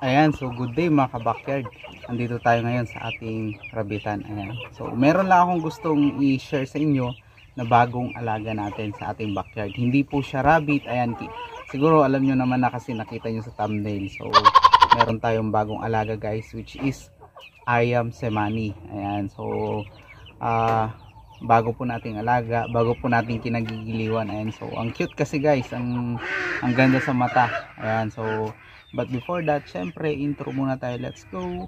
Ayan, so good day mga ka-backyard. Andito tayo ngayon sa ating rabitan. Ayan. So meron lang akong gustong i-share sa inyo na bagong alaga natin sa ating backyard. Hindi po siya rabbit. Ayan, siguro alam nyo naman na kasi nakita nyo sa thumbnail. So meron tayong bagong alaga guys, which is Ayam Cemani. Ayan, so bago po nating alaga, bago po nating kinagigiliwan. Ayan, so ang cute kasi guys, ang ganda sa mata. Ayan, so but before that, syempre intro muna tayo. Let's go.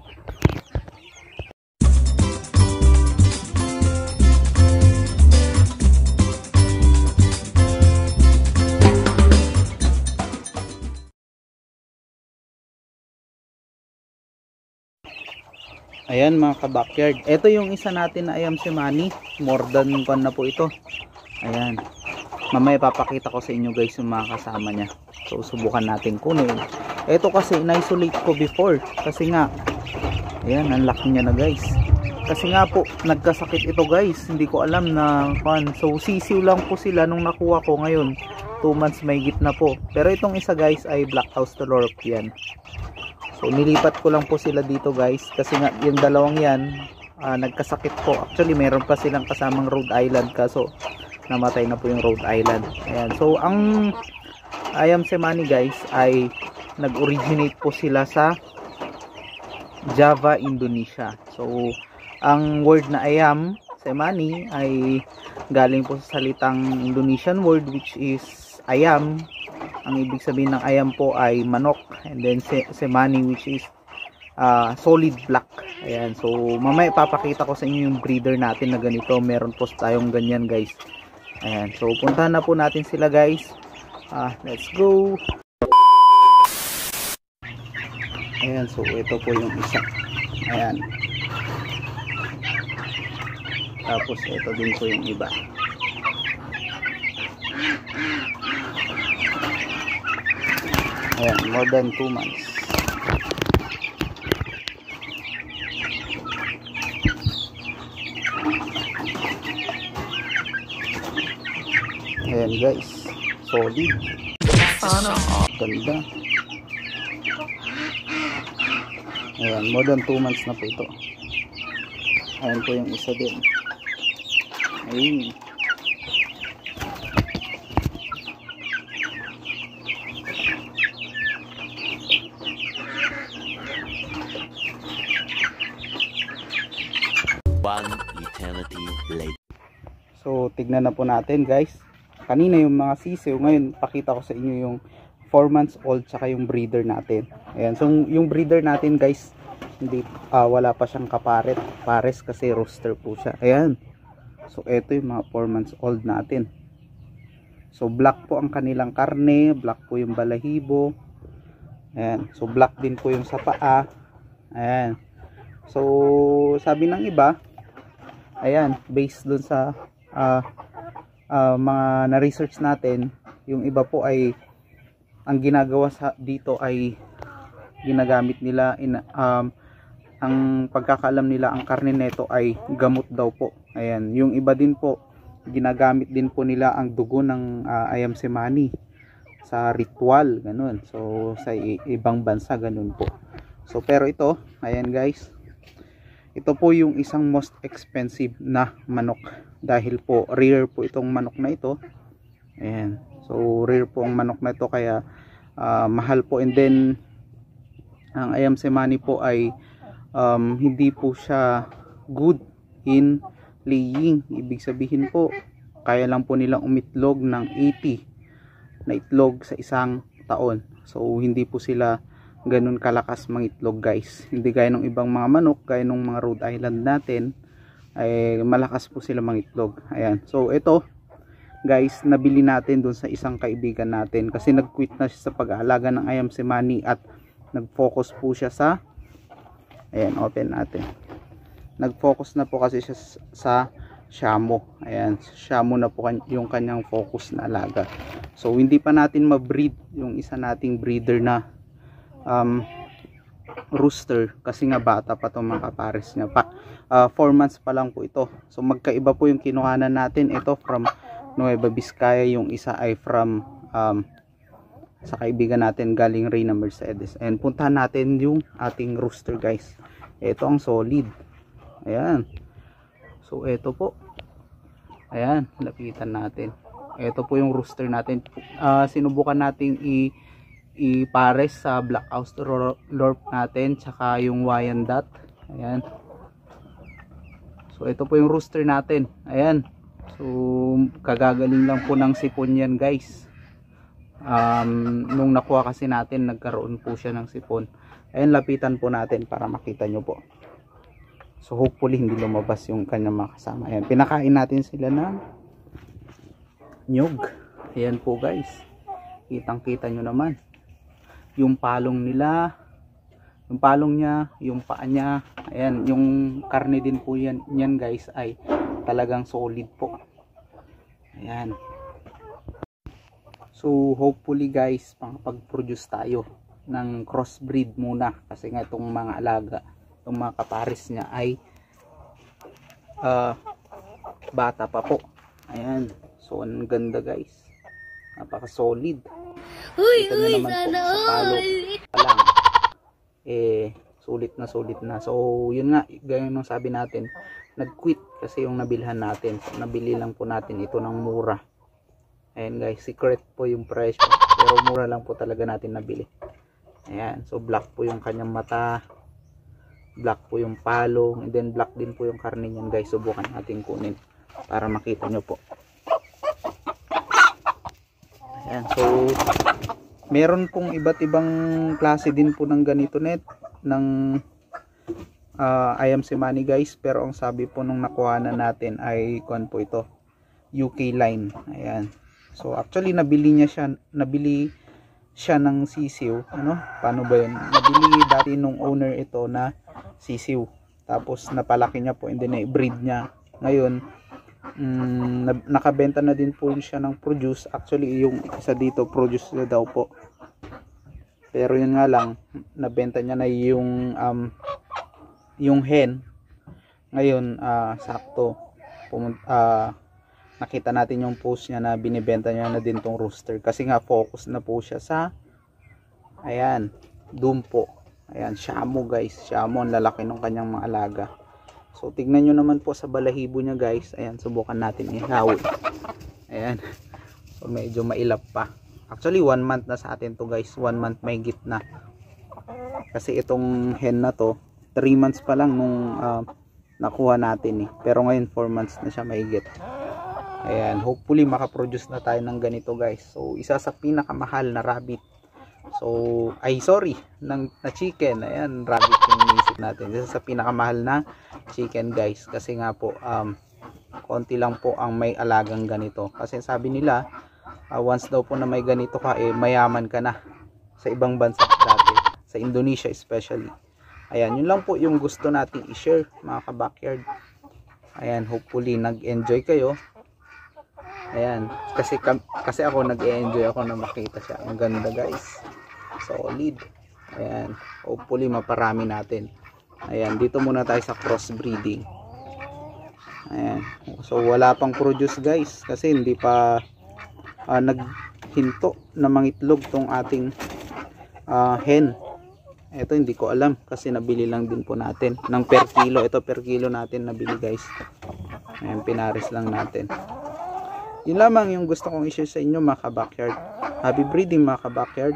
Ayan mga ka-backyard, ito yung isa natin na Ayam Cemani. More than 1 na po ito. Ayan, mamaya papakita ko sa inyo guys yung mga kasama niya. So subukan natin kunin. Ito kasi in-isolate ko before kasi nga, ayan, ang laki niya na guys. Kasi nga po nagkasakit ito guys, hindi ko alam na pan. So sisiw lang po sila nung nakuha ko. Ngayon 2 months may na po. Pero itong isa guys ay Black Australorpian. So nilipat ko lang po sila dito guys kasi nga yung dalawang yan nagkasakit po. Actually meron pa silang kasamang Rhode Island kaso namatay na po yung Rhode Island. Ayan. So ang Ayam Cemani guys ay nag-originate po sila sa Java, Indonesia. So ang word na Ayam Cemani ay galing po sa salitang Indonesian word which is ayam. Ang ibig sabihin ng ayam po ay manok, and then Cemani which is solid black. Ayan, so mamaya papakita ko sa inyo yung breeder natin na ganito. Meron po tayong ganyan guys. Ayan, so puntahan na po natin sila guys. Let's go. Ayan, so ito po yung isa. Ayan, tapos ito din po yung iba. Ayan, more than 2 months. Ayan guys, solid. Ganda. Ayan, more than 2 months na po ito. Ayan po yung isa din. Ayan. One eternity later. So tignan na po natin guys. Kanina yung mga sisiw, ngayon pakita ko sa inyo yung 4 months old tsaka yung breeder natin. Ayan, so yung breeder natin guys, hindi wala pa siyang kaparet, pares kasi rooster po siya. Ayan. So ito yung mga 4 months old natin. So black po ang kanilang karne, black po yung balahibo. Ayan. So black din po yung sa paa. Ayan. So sabi ng iba, ayan, based dun sa mga na-research natin, yung iba po ay ang ginagawa dito ay ginagamit nila ang pagkakaalam nila, ang karne nito ay gamot daw po. Ayan, yung iba din po ginagamit din po nila ang dugo ng Ayam Cemani sa ritual, ganun. So sa ibang bansa ganun po. So pero ito, ayan guys, ito po yung isang most expensive na manok dahil po rare po itong manok na ito. Ayan. So rare po ang manok na ito kaya mahal po. And then ang Ayam Cemani po ay hindi po siya good in laying. Ibig sabihin po kaya lang po nilang umitlog ng 80 na itlog sa isang taon. So hindi po sila ganun kalakas mangitlog guys. Hindi gaya ng ibang mga manok, gaya ng mga Rhode Island natin, ay malakas po sila mangitlog. Ayan. So ito guys, nabili natin dun sa isang kaibigan natin kasi nag-quit na siya sa pag-aalaga ng Ayam Cemani at nag-focus po siya sa, ayan, open natin. Nag-focus na po kasi siya sa Shamo. Ayan, Shamo na po yung kanyang focus na alaga. So hindi pa natin ma-breed yung isa nating breeder na rooster kasi nga bata pa itong mga kapares niya. 4 months pa lang po ito. So magkaiba po yung kinuhanan natin. Ito from Nueva Vizcaya, yung isa ay from sa kaibigan natin galing Reyna Mercedes. And puntahan natin yung ating rooster guys. Ito ang solid. Ayan. So ito po. Ayan, lapitan natin. Ito po yung rooster natin. Sinubukan natin i-pares sa Black Australorp natin, tsaka yung Wyandotte. Ayan. So ito po yung rooster natin. Ayan. So kagagaling lang po ng sipon yan guys. Nung nakuha kasi natin, nagkaroon po siya ng sipon. Ayan, lapitan po natin para makita nyo po. So hopefully hindi lumabas yung kanyang mga kasama. Ayan, pinakain natin sila ng nyug. Ayan po guys, kitang kita nyo naman yung palong nila, yung palong niya, yung paa niya. Ayan, yung karne din po yan guys ay talagang solid po. Ayan. So hopefully guys, makapag-produce tayo ng crossbreed muna, kasi nga itong mga alaga, itong mga kapares niya ay bata pa po. Ayan. So ang ganda guys, napaka solid. Kita nyo naman po sa palo pa lang, sulit na. So yun nga, gaya ng sabi natin, nag-quit kasi yung nabilhan natin. So nabili lang po natin ito ng mura. Ayan guys, secret po yung presyo, pero mura lang po talaga natin nabili. Ayan, so black po yung kanyang mata, black po yung palong, and then black din po yung karne niyan guys. Subukan natin kunin para makita nyo po. Ayan, so meron pong iba't ibang klase din po ng ganito net, ng ayam Cemani guys, pero ang sabi po nung nakuha na natin ay kuan po ito, UK line. Ayan. So actually nabili siya ng sisiw, ano? Paano ba 'yun? Nabili dati nung owner ito na sisiw. Tapos napalaki niya po and then i-breed niya. Ngayon, nakabenta na din po siya ng produce. Actually yung isa dito produce na daw po. Pero yun nga lang, nabenta niya na yung hen. Ngayon, sakto nakita natin yung post niya na binibenta niya na din tong rooster, kasi nga focus na po siya sa ayan, dumpo. Ayan, Shamo guys, Shamo, ang lalaki ng kanyang mga alaga. So tignan nyo naman po sa balahibo niya guys. Ayan, subukan natin ihawin. Ayan, so medyo mailap pa. Actually 1 month na sa atin to guys, 1 month may git na, kasi itong hen na to 3 months pa lang nung nakuha natin pero ngayon 4 months na siya may git. Ayan, hopefully makaproduce na tayo ng ganito guys. So isa sa pinakamahal na rabbit, na chicken. Ayan, rabbit yung inisip natin. Isa sa pinakamahal na chicken guys, kasi nga po konti lang po ang may alagang ganito. Kasi sabi nila, once daw po na may ganito ka, mayaman ka na sa ibang bansa dati, sa Indonesia especially. Ayan, yun lang po yung gusto nating i-share mga ka-backyard. Ayan, hopefully nag-enjoy kayo. Ayan, kasi ako nag-enjoy ako na makita siya. Ang ganda guys, solid. Ayan, hopefully maparami natin. Ayan, dito muna tayo sa crossbreeding. Ayan, so wala pang produce guys, kasi hindi pa naghinto na mangitlog tong ating hen. Ito hindi ko alam, kasi nabili lang din po natin ng per kilo. Ito per kilo natin nabili guys. Ayan, pinares lang natin. Yun lamang yung gusto kong i-share sa inyo mga ka-backyard. Happy breeding mga ka-backyard.